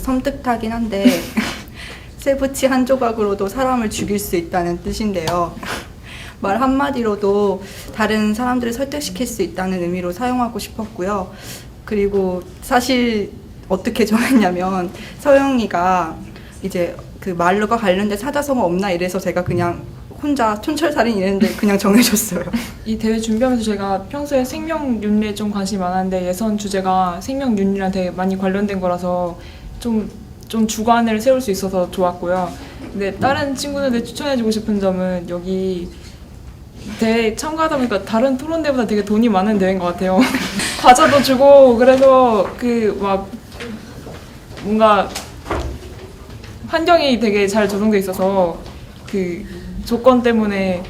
섬뜩하긴 한데 쇠붙이 한 조각으로도 사람을 죽일 수 있다는 뜻인데요. 말 한마디로도 다른 사람들을 설득시킬 수 있다는 의미로 사용하고 싶었고요. 그리고 사실 어떻게 정했냐면 서영이가 이제 그 말과 관련된 사자성어 없나 이래서 제가 그냥 혼자 촌철살인 이랬는데 그냥 정해줬어요. 이 대회 준비하면서 제가 평소에 생명윤리에 좀 관심이 많았는데 예선 주제가 생명윤리랑 되게 많이 관련된 거라서 좀 주관을 세울 수 있어서 좋았고요. 근데 다른 친구들한테 추천해주고 싶은 점은 여기 대회 참가하다 보니까 다른 토론대보다 되게 돈이 많은 대회인 것 같아요. 과자도 주고 그래서 그 막 뭔가 환경이 되게 잘 조성돼 있어서 그 조건 때문에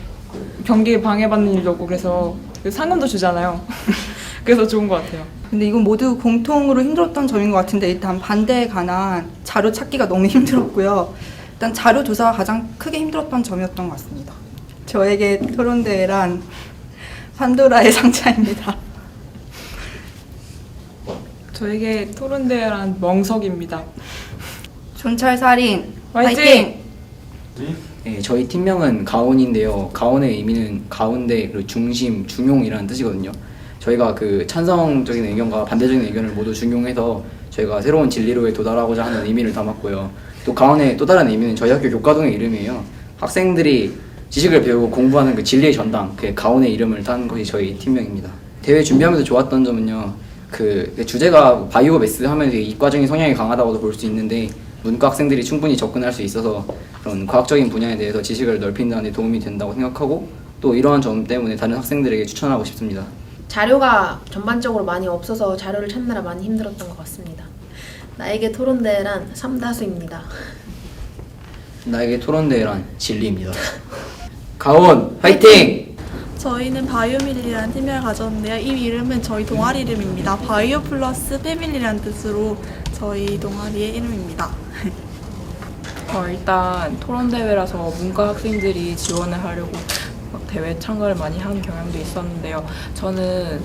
경기에 방해받는 일도 없고 그래서 상금도 주잖아요. 그래서 좋은 것 같아요. 근데 이건 모두 공통으로 힘들었던 점인 것 같은데 일단 반대에 관한 자료 찾기가 너무 힘들었고요. 일단 자료 조사가 가장 크게 힘들었던 점이었던 것 같습니다. 저에게 토론대회란 판도라의 상자입니다. 저에게 토론대회란 멍석입니다. 촌철살인 화이팅! 네, 저희 팀명은 가온인데요. 가온의 의미는 가운데, 그리고 중심, 중용이라는 뜻이거든요. 저희가 그 찬성적인 의견과 반대적인 의견을 모두 중용해서 저희가 새로운 진리로에 도달하고자 하는 의미를 담았고요. 또 가온의 또 다른 의미는 저희 학교 교과동의 이름이에요. 학생들이 지식을 배우고 공부하는 그 진리의 전당, 그 가온의 이름을 딴 것이 저희 팀명입니다. 대회 준비하면서 좋았던 점은요, 그 주제가 바이오 매스 하면 되게 이과적인 성향이 강하다고도 볼 수 있는데 문과 학생들이 충분히 접근할 수 있어서 그런 과학적인 분야에 대해서 지식을 넓힌다는 데 도움이 된다고 생각하고 또 이러한 점 때문에 다른 학생들에게 추천하고 싶습니다. 자료가 전반적으로 많이 없어서 자료를 찾느라 많이 힘들었던 것 같습니다. 나에게 토론대회란 삼다수입니다. 나에게 토론대회란 진리입니다. 가온 화이팅! 저희는 바이오밀리라는 팀명을 가졌는데요. 이 이름은 저희 동아리 이름입니다. 바이오 플러스 패밀리라는 뜻으로 저희 동아리의 이름입니다. 일단 토론대회라서 문과 학생들이 지원을 하려고 막 대회 참가를 많이 하는 경향도 있었는데요. 저는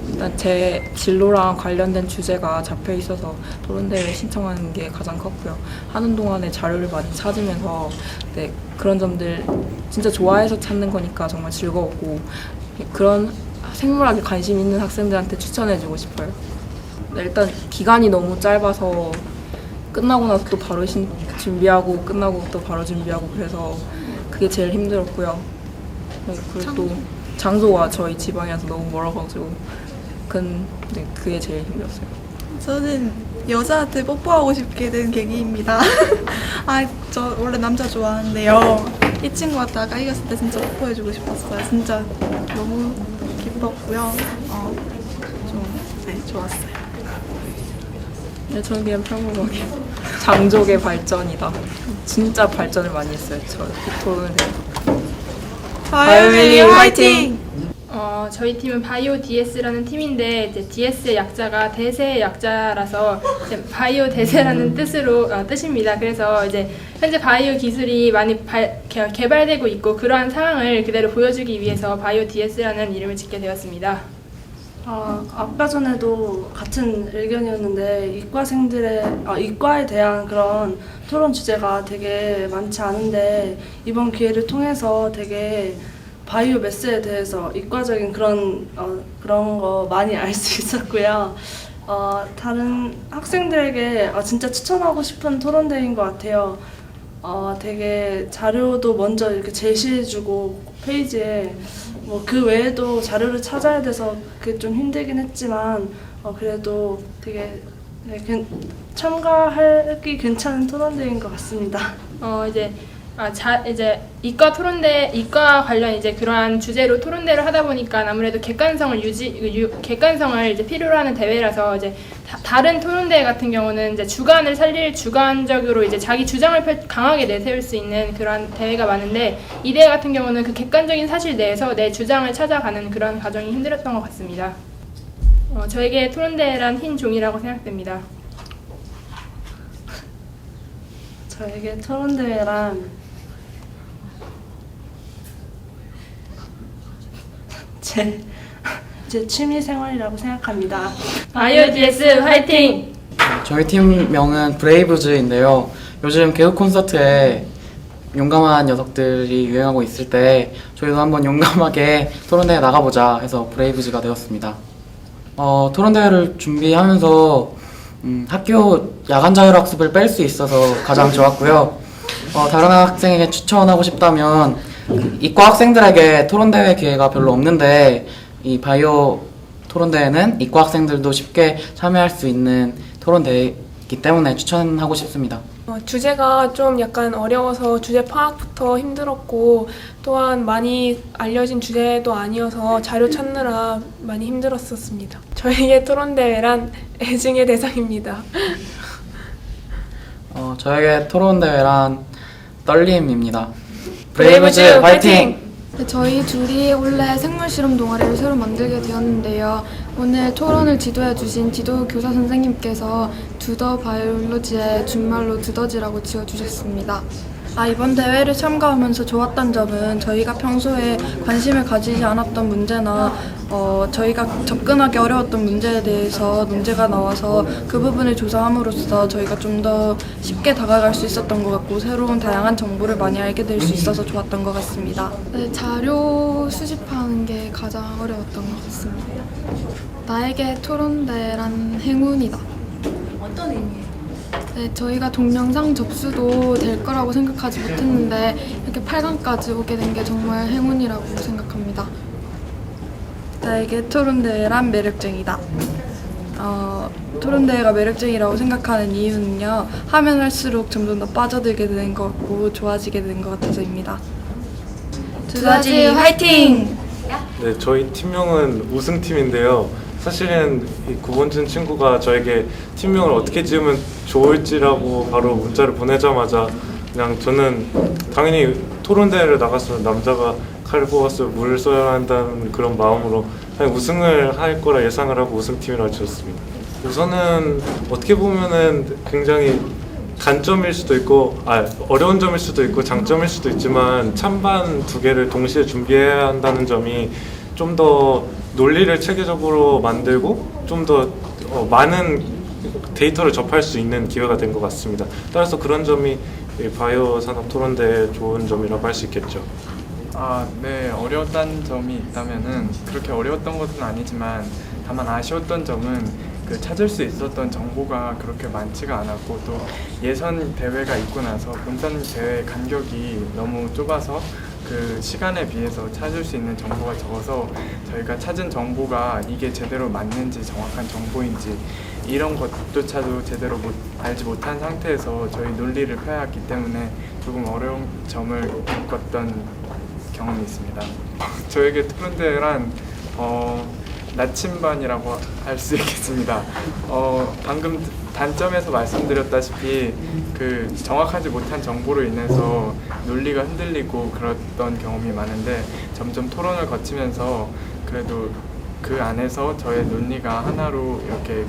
일단 제 진로랑 관련된 주제가 잡혀 있어서 토론대회 신청하는 게 가장 컸고요. 하는 동안에 자료를 많이 찾으면서 그런 점들 진짜 좋아해서 찾는 거니까 정말 즐거웠고 그런 생물학에 관심 있는 학생들한테 추천해주고 싶어요. 일단 기간이 너무 짧아서 끝나고 나서 또 바로 준비하고 끝나고 또 바로 준비하고 그래서 그게 제일 힘들었고요. 그리고 또 장소가 저희 지방이라서 너무 멀어가지고 그게 제일 힘들었어요. 저는 여자한테 뽀뽀하고 싶게 된 계기입니다. 저 원래 남자 좋아하는데요. 이 친구가 다가 이겼을 때 진짜 뽀뽀해주고 싶었어요. 진짜 너무 기뻤고요. 좋았어요. 네, 저는 그냥 평범하게 장족의 발전이다. 진짜 발전을 많이 했어요. 저 토론을 바이오밀리 화이팅! 저희 팀은 바이오 DS라는 팀인데 이제 DS의 약자가 대세의 약자라서 이제 바이오 대세라는 뜻입니다. 그래서 이제 현재 바이오 기술이 많이 개발되고 있고 그러한 상황을 그대로 보여주기 위해서 바이오 DS라는 이름을 짓게 되었습니다. 아까 전에도 같은 의견이었는데 이과에 대한 그런 토론 주제가 되게 많지 않은데 이번 기회를 통해서 되게 바이오 매스에 대해서 이과적인 그런 거 많이 알 수 있었고요. 다른 학생들에게 진짜 추천하고 싶은 토론대회인 것 같아요. 되게 자료도 먼저 이렇게 제시해주고 페이지에 그 외에도 자료를 찾아야 돼서 그게 좀 힘들긴 했지만 그래도 되게 참가하기 괜찮은 토론대회인 것 같습니다. 이제 이과 관련 이제 그러한 주제로 토론대를 하다 보니까 아무래도 객관성을 이제 필요로 하는 대회라서 이제 다른 토론대 같은 경우는 이제 주관적으로 이제 자기 주장을 강하게 내세울 수 있는 그런 대회가 많은데 이 대회 같은 경우는 그 객관적인 사실 내에서 내 주장을 찾아가는 그런 과정이 힘들었던 것 같습니다. 저에게 토론대란 흰 종이라고 생각됩니다. 저에게 토론대회란 제 취미 생활이라고 생각합니다. 바이오 DS 화이팅! 저희 팀명은 브레이브즈인데요. 요즘 개그 콘서트에 용감한 녀석들이 유행하고 있을 때 저희도 한번 용감하게 토론대회 나가보자 해서 브레이브즈가 되었습니다. 토론대회를 준비하면서 학교 야간 자율학습을 뺄 수 있어서 가장 좋았고요. 다른 학생에게 추천하고 싶다면 이과 학생들에게 토론대회 기회가 별로 없는데 이 바이오 토론대회는 이과 학생들도 쉽게 참여할 수 있는 토론대회이기 때문에 추천하고 싶습니다. 주제가 좀 약간 어려워서 주제 파악부터 힘들었고 또한 많이 알려진 주제도 아니어서 자료 찾느라 많이 힘들었었습니다. 저에게 토론대회란 애증의 대상입니다. 저에게 토론대회란 떨림입니다. 브레이브즈 화이팅! 네, 저희 둘이 원래 생물 실험 동아리를 새로 만들게 되었는데요. 오늘 토론을 지도해 주신 지도 교사 선생님께서 두더 바이올로지의 준말로 두더지라고 지어주셨습니다. 이번 대회를 참가하면서 좋았던 점은 저희가 평소에 관심을 가지지 않았던 문제나 저희가 접근하기 어려웠던 문제에 대해서 문제가 나와서 그 부분을 조사함으로써 저희가 좀 더 쉽게 다가갈 수 있었던 것 같고 새로운 다양한 정보를 많이 알게 될 수 있어서 좋았던 것 같습니다. 네, 자료 수집하는 게 가장 어려웠던 것 같습니다. 나에게 토론대란 행운이다. 어떤 의미예요? 네, 저희가 동영상 접수도 될 거라고 생각하지 못했는데 이렇게 8강까지 오게 된 게 정말 행운이라고 생각합니다. 나에게 토론대회란 매력쟁이다. 토론대회가 매력적이라고 생각하는 이유는요. 하면 할수록 점점 더 빠져들게 되는 것 같고 좋아지게 되는 것 같아서입니다. 두더지 화이팅! 네, 저희 팀명은 우승팀인데요. 사실은 이 구본준 친구가 저에게 팀명을 어떻게 지으면 좋을지라고 바로 문자를 보내자마자 그냥 저는 당연히 토론대회를 나갔으면 남자가 칼을 뽑았으면 물을 써야 한다는 그런 마음으로 그냥 우승을 할 거라 예상을 하고 우승팀이라고 지었습니다. 우선은 어떻게 보면은 굉장히 단점일 수도 있고 어려운 점일 수도 있고 장점일 수도 있지만 찬반 두 개를 동시에 준비해야 한다는 점이 좀 더 논리를 체계적으로 만들고 좀 더 많은 데이터를 접할 수 있는 기회가 된 것 같습니다. 따라서 그런 점이 바이오 산업 토론대의 좋은 점이라고 할 수 있겠죠. 네, 어려웠다는 점이 있다면은 그렇게 어려웠던 것은 아니지만 다만 아쉬웠던 점은 찾을 수 있었던 정보가 그렇게 많지가 않았고 또 예선 대회가 있고 나서 본선 대회 간격이 너무 좁아서 그 시간에 비해서 찾을 수 있는 정보가 적어서 저희가 찾은 정보가 이게 제대로 맞는지 정확한 정보인지 이런 것조차도 제대로 알지 못한 상태에서 저희 논리를 펴야했기 때문에 조금 어려운 점을 겪었던 경험이 있습니다. 저에게 토론대회란 나침반이라고 할 수 있겠습니다. 방금 단점에서 말씀드렸다시피 정확하지 못한 정보로 인해서 논리가 흔들리고 그랬던 경험이 많은데 점점 토론을 거치면서 그래도 그 안에서 저의 논리가 하나로 이렇게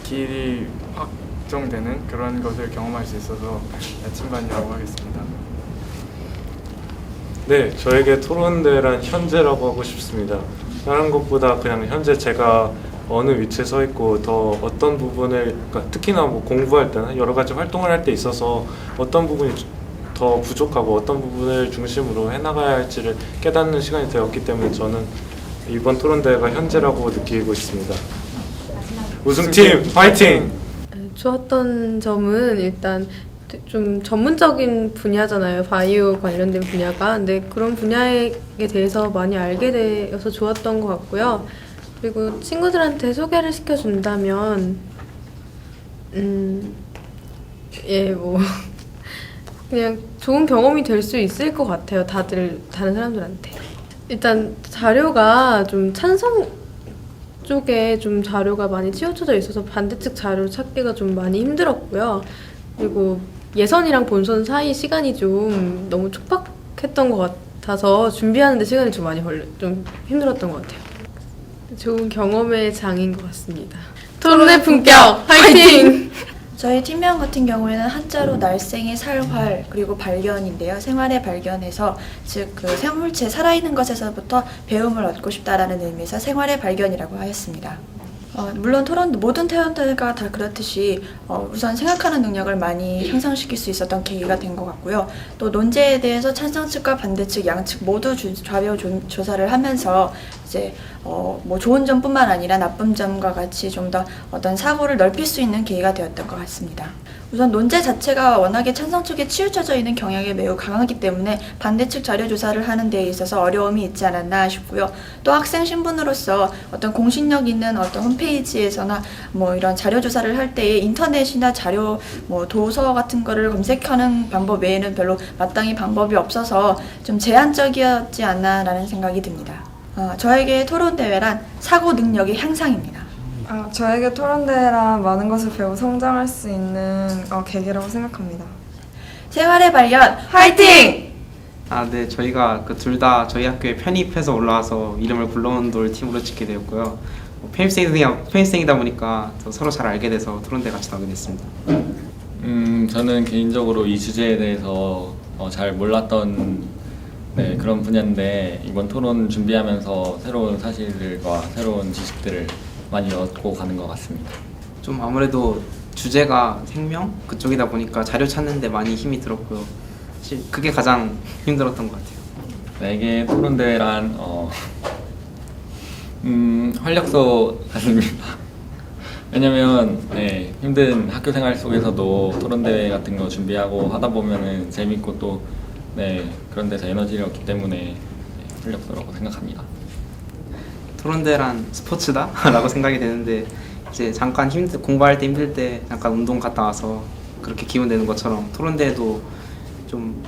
길이 확정되는 그런 것을 경험할 수 있어서 나침반이라고 하겠습니다. 네, 저에게 토론대회란 현재라고 하고 싶습니다. 다른 것보다 그냥 현재 제가 어느 위치에 서 있고 더 어떤 부분을 특히나 뭐 공부할 때나 여러 가지 활동을 할 때 있어서 어떤 부분이 더 부족하고 어떤 부분을 중심으로 해나가야 할지를 깨닫는 시간이 되었기 때문에 저는 이번 토론대회가 현재라고 느끼고 있습니다. 우승팀 화이팅! 좋았던 점은 일단 좀 전문적인 분야잖아요. 바이오 관련된 분야가. 근데 그런 분야에 대해서 많이 알게 되어서 좋았던 것 같고요. 그리고 친구들한테 소개를 시켜준다면 그냥 좋은 경험이 될 수 있을 것 같아요. 다른 사람들한테. 일단 자료가 좀 찬성 쪽에 좀 자료가 많이 치우쳐져 있어서 반대측 자료 찾기가 좀 많이 힘들었고요. 그리고 예선이랑 본선 사이 시간이 좀 너무 촉박했던 것 같아서 준비하는데 시간이 좀 많이 좀 힘들었던 것 같아요. 좋은 경험의 장인 것 같습니다. 토론의 품격 화이팅! 저희 팀명 같은 경우에는 한자로 날생의 살활 그리고 발견인데요. 생활의 발견에서 즉 그 생물체 살아있는 것에서부터 배움을 얻고 싶다라는 의미에서 생활의 발견이라고 하였습니다. 물론 모든 토론대회가 다 그렇듯이 우선 생각하는 능력을 많이 향상시킬 수 있었던 계기가 된 것 같고요. 또 논제에 대해서 찬성 측과 반대 측 양측 모두 좌표 조사를 하면서 이제 뭐 좋은 점뿐만 아니라 나쁜 점과 같이 좀 더 어떤 사고를 넓힐 수 있는 계기가 되었던 것 같습니다. 우선 논제 자체가 워낙에 찬성 측에 치우쳐져 있는 경향이 매우 강하기 때문에 반대 측 자료 조사를 하는 데 있어서 어려움이 있지 않았나 싶고요. 또 학생 신분으로서 어떤 공신력 있는 어떤 홈페이지에서나 뭐 이런 자료 조사를 할 때에 인터넷이나 자료 뭐 도서 같은 거를 검색하는 방법 외에는 별로 마땅히 방법이 없어서 좀 제한적이었지 않나라는 생각이 듭니다. 저에게 토론 대회란 사고 능력의 향상입니다. 저에게 토론대회란 많은 것을 배우고 성장할 수 있는 계기라고 생각합니다. 생활의 발견 화이팅! 네, 저희가 둘 다 저희 학교에 편입해서 올라와서 이름을 굴러온돌 팀으로 짓게 되었고요. 편입생이다 보니까 서로 잘 알게 돼서 토론대 같이 나오게 됐습니다. 저는 개인적으로 이 주제에 대해서 잘 몰랐던 그런 분야인데 이번 토론 준비하면서 새로운 사실들과 새로운 지식들을 많이 얻고 가는 것 같습니다. 좀 아무래도 주제가 생명 그쪽이다 보니까 자료 찾는데 많이 힘이 들었고요. 사실 그게 가장 힘들었던 것 같아요. 이게 토론대회란 활력소 같습니다. 왜냐면 힘든 학교 생활 속에서도 토론대회 같은 거 준비하고 하다 보면은 재밌고 또 그런 데서 에너지를 얻기 때문에 활력소라고 생각합니다. 토론대란 스포츠다? 라고 생각이 되는데 이제 잠깐 공부할 때 힘들 때 잠깐 운동 갔다 와서 그렇게 기운 내는 것처럼 토론대도 좀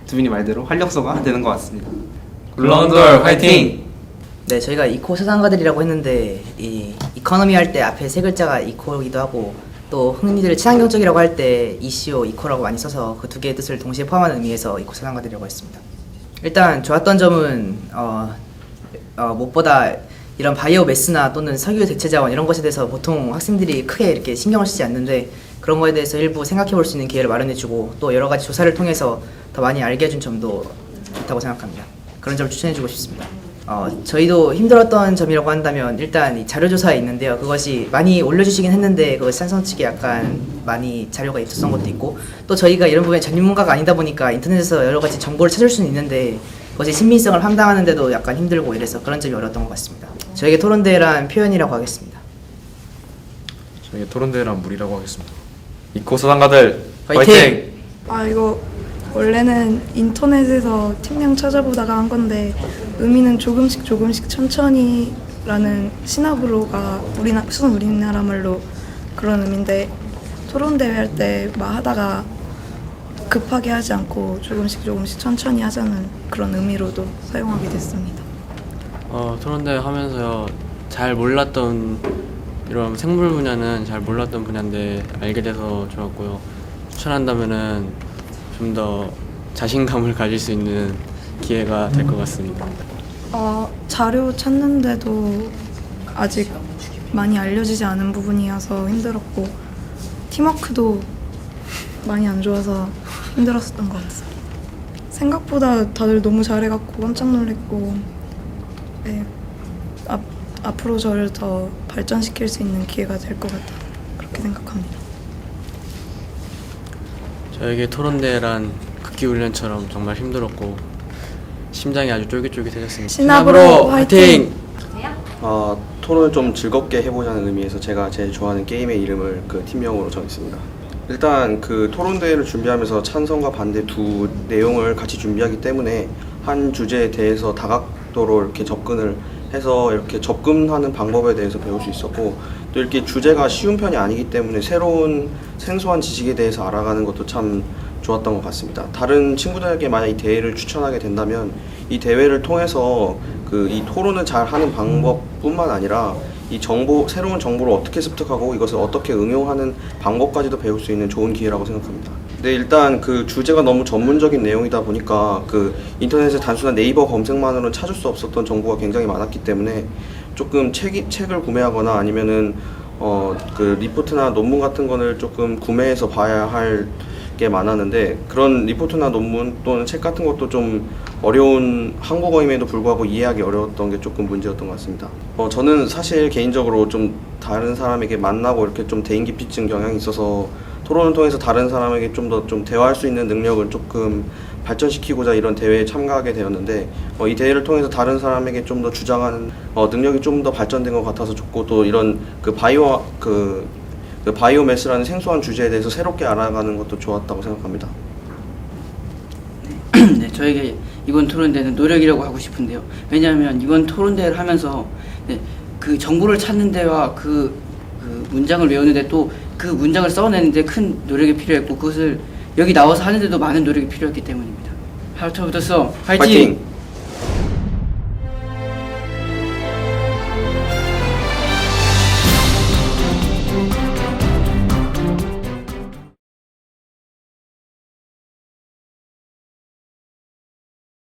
두빈이 말대로 활력소가 되는 것 같습니다. 굴러온돌 화이팅! 네, 저희가 이코 사상가들이라고 했는데 이 이코노미 할 때 앞에 세 글자가 이코이기도 하고 또 흥미들 친환경적이라고 할 때 ECO, 이코라고 많이 써서 그 두 개의 뜻을 동시에 포함하는 의미에서 이코 사상가들이라고 했습니다. 일단 좋았던 점은 무엇보다 이런 바이오 매스나 또는 석유 대체 자원 이런 것에 대해서 보통 학생들이 크게 이렇게 신경을 쓰지 않는데 그런 거에 대해서 일부 생각해 볼 수 있는 기회를 마련해주고 또 여러 가지 조사를 통해서 더 많이 알게 해준 점도 좋다고 생각합니다. 그런 점을 추천해주고 싶습니다. 저희도 힘들었던 점이라고 한다면 일단 이 자료 조사에 있는데요. 그것이 많이 올려주시긴 했는데 그것이 찬성 측에 약간 많이 자료가 있었던 것도 있고 또 저희가 이런 부분에 전문가가 아니다 보니까 인터넷에서 여러 가지 정보를 찾을 수는 있는데 그것이 신빙성을 판단하는데도 약간 힘들고 이래서 그런 점이 어려웠던 것 같습니다. 저에게 토론대회란 표현이라고 하겠습니다. 저에게 토론대회란 물이라고 하겠습니다. 이코 사상가들 화이팅! 이거 원래는 인터넷에서 팀명 찾아보다가 한 건데 의미는 조금씩 천천히라는 시나브로가 우리나라 말로 그런 의미인데 토론대회 할 때 막 하다가 급하게 하지 않고 조금씩 천천히 하자는 그런 의미로도 사용하게 됐습니다. 토론대회 하면서요, 잘 몰랐던 이런 생물 분야는 잘 몰랐던 분야인데 알게 돼서 좋았고요. 추천한다면은 좀 더 자신감을 가질 수 있는 기회가 될 것 같습니다. 자료 찾는데도 아직 많이 알려지지 않은 부분이어서 힘들었고 팀워크도 많이 안 좋아서 힘들었었던 것 같습니다. 생각보다 다들 너무 잘해갖고 깜짝 놀랐고 앞으로 저를 더 발전시킬 수 있는 기회가 될 것 같다 그렇게 생각합니다. 저에게 토론대회란 극기훈련처럼 정말 힘들었고 심장이 아주 쫄깃쫄깃해졌습니다. 시나브로 화이팅! 토론을 좀 즐겁게 해보자는 의미에서 제가 제일 좋아하는 게임의 이름을 그 팀명으로 정했습니다. 일단 그 토론대회를 준비하면서 찬성과 반대 두 내용을 같이 준비하기 때문에 한 주제에 대해서 다각도로 이렇게 접근을 해서 이렇게 접근하는 방법에 대해서 배울 수 있었고 또 이렇게 주제가 쉬운 편이 아니기 때문에 새로운 생소한 지식에 대해서 알아가는 것도 참 좋았던 것 같습니다. 다른 친구들에게 만약 이 대회를 추천하게 된다면 이 대회를 통해서 이 토론을 잘 하는 방법뿐만 아니라 이 새로운 정보를 어떻게 습득하고 이것을 어떻게 응용하는 방법까지도 배울 수 있는 좋은 기회라고 생각합니다. 네, 일단 그 주제가 너무 전문적인 내용이다 보니까 인터넷에 단순한 네이버 검색만으로는 찾을 수 없었던 정보가 굉장히 많았기 때문에 조금 책을 구매하거나 아니면은 리포트나 논문 같은 거를 조금 구매해서 봐야 할 게 많았는데 그런 리포트나 논문 또는 책 같은 것도 좀 어려운 한국어임에도 불구하고 이해하기 어려웠던 게 조금 문제였던 것 같습니다. 저는 사실 개인적으로 좀 다른 사람에게 만나고 이렇게 좀 대인기피증 경향이 있어서 토론을 통해서 다른 사람에게 좀 더 좀 대화할 수 있는 능력을 조금 발전시키고자 이런 대회에 참가하게 되었는데 이 대회를 통해서 다른 사람에게 좀 더 주장하는 능력이 좀 더 발전된 것 같아서 좋고 또 이런 그 바이오매스라는 생소한 주제에 대해서 새롭게 알아가는 것도 좋았다고 생각합니다. 네, 저에게 이번 토론대는 노력이라고 하고 싶은데요. 왜냐하면 이번 토론대를 하면서 그 정보를 찾는 데와 그 문장을 외우는데 또 그 문장을 써내는데 큰 노력이 필요했고 그것을 여기 나와서 하는데도 많은 노력이 필요했기 때문입니다. 하루토부터서 화이팅!